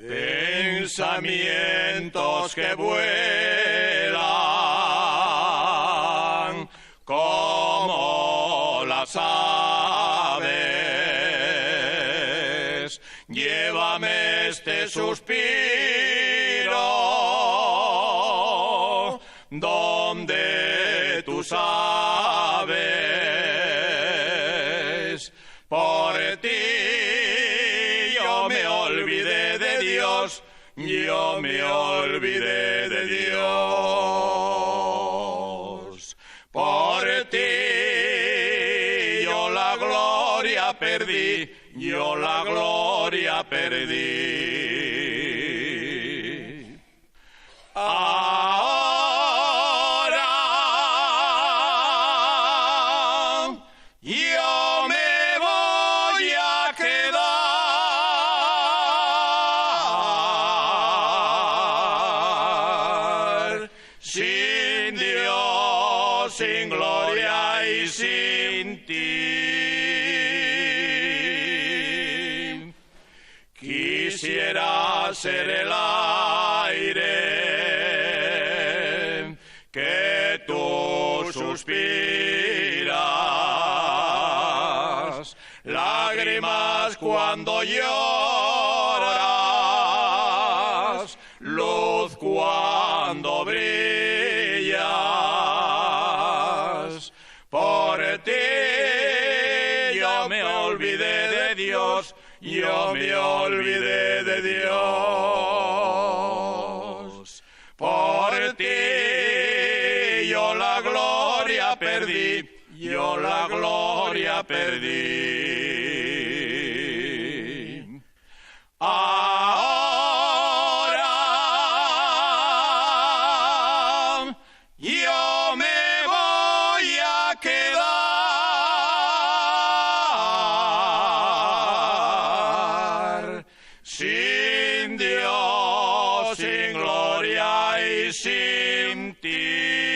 Pensamientos que vuelan como las aves. Llévame este suspiro donde tú sabes. Por ti yo me olvidé de Dios, yo me olvidé de Dios. Por ti yo la gloria perdí, yo la gloria perdí. Ahora yo me voy a quedar sin Dios, sin gloria y sin ti. Quisiera ser el aire que tú suspiras, lágrimas cuando lloras, luz cuando brillas. Por ti yo me olvidé de Dios, yo me olvidé de Dios. Por ti yo la gloria perdí, yo la gloria perdí. Ahora yo me voy a quedar sin Dios, sin gloria y sin ti.